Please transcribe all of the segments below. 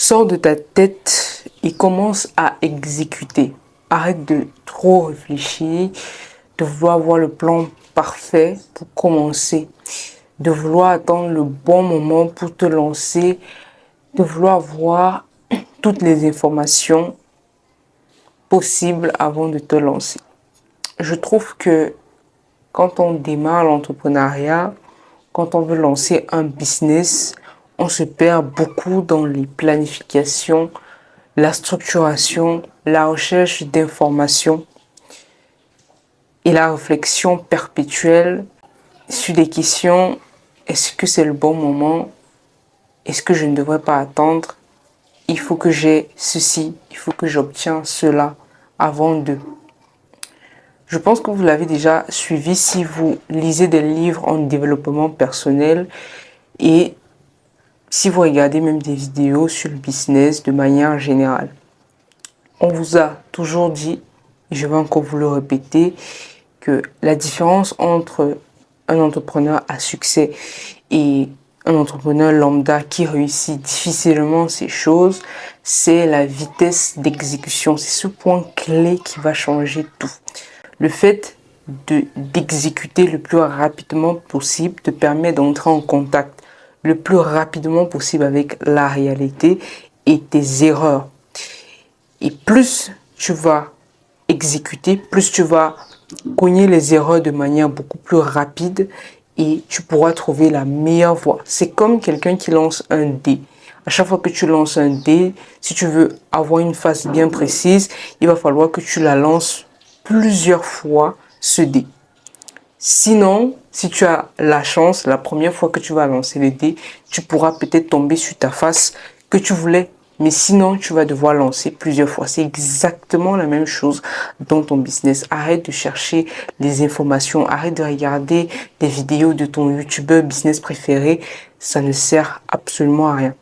Sors de ta tête et commence à exécuter. Arrête de trop réfléchir, de vouloir avoir le plan parfait pour commencer, de vouloir attendre le bon moment pour te lancer, de vouloir avoir toutes les informations possibles avant de te lancer. Je trouve que quand on démarre l'entrepreneuriat, quand on veut lancer un business, on se perd beaucoup dans les planifications, la structuration, la recherche d'informations et la réflexion perpétuelle sur des questions. Est-ce que c'est le bon moment? Est-ce que je ne devrais pas attendre? Il faut que j'ai ceci, il faut que j'obtienne cela avant de. Je pense que vous l'avez déjà suivi si vous lisez des livres en développement personnel et si vous regardez même des vidéos sur le business de manière générale. On vous a toujours dit, et je vais encore vous le répéter, que la différence entre un entrepreneur à succès et un entrepreneur lambda qui réussit difficilement ces choses, c'est la vitesse d'exécution. C'est ce point clé qui va changer tout. Le fait d'exécuter le plus rapidement possible te permet d'entrer en contact le plus rapidement possible avec la réalité et tes erreurs. Et plus tu vas exécuter, plus tu vas cogner les erreurs de manière beaucoup plus rapide et tu pourras trouver la meilleure voie. C'est comme quelqu'un qui lance un dé. À chaque fois que tu lances un dé, si tu veux avoir une phase bien précise, il va falloir que tu la lances plusieurs fois ce dé. Sinon, si tu as la chance, la première fois que tu vas lancer le dé, tu pourras peut-être tomber sur ta face que tu voulais. Mais sinon, tu vas devoir lancer plusieurs fois. C'est exactement la même chose dans ton business. Arrête de chercher les informations. Arrête de regarder des vidéos de ton YouTuber business préféré. Ça ne sert absolument à rien.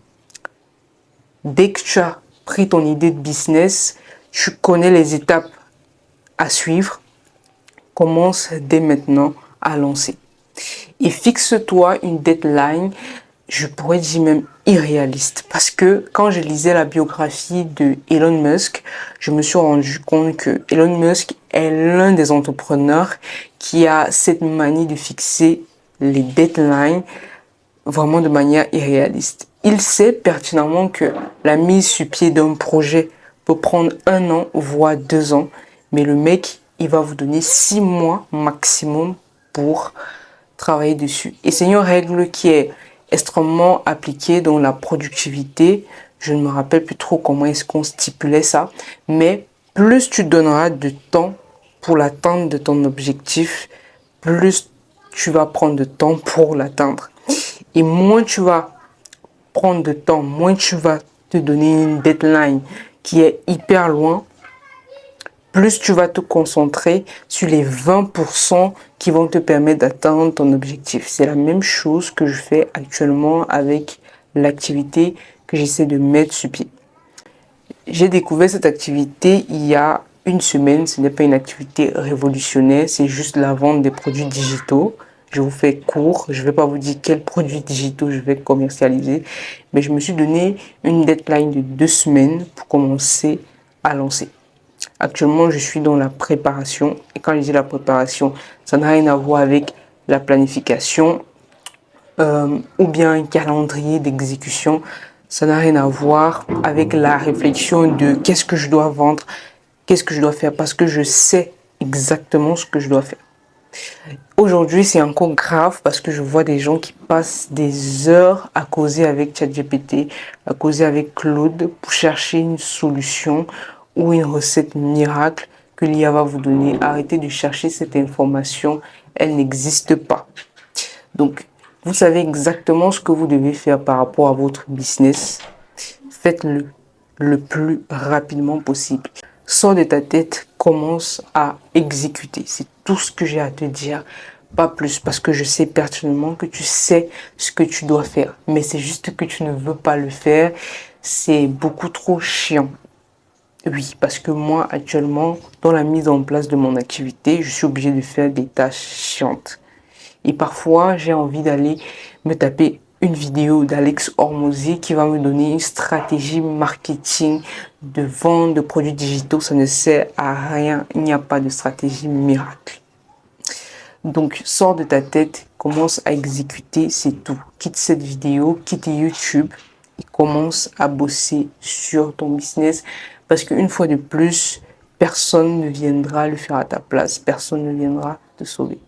Dès que tu as pris ton idée de business, tu connais les étapes à suivre. Commence dès maintenant à lancer. Et fixe-toi une deadline, je pourrais dire même irréaliste. Parce que quand je lisais la biographie de Elon Musk, je me suis rendu compte que Elon Musk est l'un des entrepreneurs qui a cette manie de fixer les deadlines vraiment de manière irréaliste. Il sait pertinemment que la mise sur pied d'un projet peut prendre 1 an, voire 2 ans, mais le mec, il va vous donner 6 mois maximum pour travailler dessus. Et c'est une règle qui est extrêmement appliquée dans la productivité. Je ne me rappelle plus trop comment est-ce qu'on stipulait ça, mais plus tu donneras de temps pour l'atteinte de ton objectif, plus tu vas prendre de temps pour l'atteindre. Et moins tu vas prendre de temps, moins tu vas te donner une deadline qui est hyper loin, plus tu vas te concentrer sur les 20% qui vont te permettre d'atteindre ton objectif. C'est la même chose que je fais actuellement avec l'activité que j'essaie de mettre sur pied. J'ai découvert cette activité il y a 1 semaine. Ce n'est pas une activité révolutionnaire, c'est juste la vente des produits digitaux. Je vous fais court, je ne vais pas vous dire quels produits digitaux je vais commercialiser, mais je me suis donné une deadline de 2 semaines pour commencer à lancer. Actuellement, je suis dans la préparation, et quand je dis la préparation, ça n'a rien à voir avec la planification ou bien un calendrier d'exécution. Ça n'a rien à voir avec la réflexion de qu'est-ce que je dois vendre, qu'est-ce que je dois faire, parce que je sais exactement ce que je dois faire. Aujourd'hui, c'est encore grave parce que je vois des gens qui passent des heures à causer avec ChatGPT, à causer avec Claude pour chercher une solution ou une recette miracle que l'IA va vous donner. Arrêtez de chercher cette information, elle n'existe pas. Donc, vous savez exactement ce que vous devez faire par rapport à votre business. Faites-le le plus rapidement possible. Sors de ta tête, commence à exécuter. C'est tout ce que j'ai à te dire. Pas plus, parce que je sais pertinemment que tu sais ce que tu dois faire. Mais c'est juste que tu ne veux pas le faire. C'est beaucoup trop chiant. Oui, parce que moi, actuellement, dans la mise en place de mon activité, je suis obligé de faire des tâches chiantes. Et parfois, j'ai envie d'aller me taper une vidéo d'Alex Hormozy qui va me donner une stratégie marketing de vente de produits digitaux. Ça ne sert à rien. Il n'y a pas de stratégie miracle. Donc, sors de ta tête, commence à exécuter, c'est tout. Quitte cette vidéo, quitte YouTube et commence à bosser sur ton business. Parce qu'une fois de plus, personne ne viendra le faire à ta place. Personne ne viendra te sauver.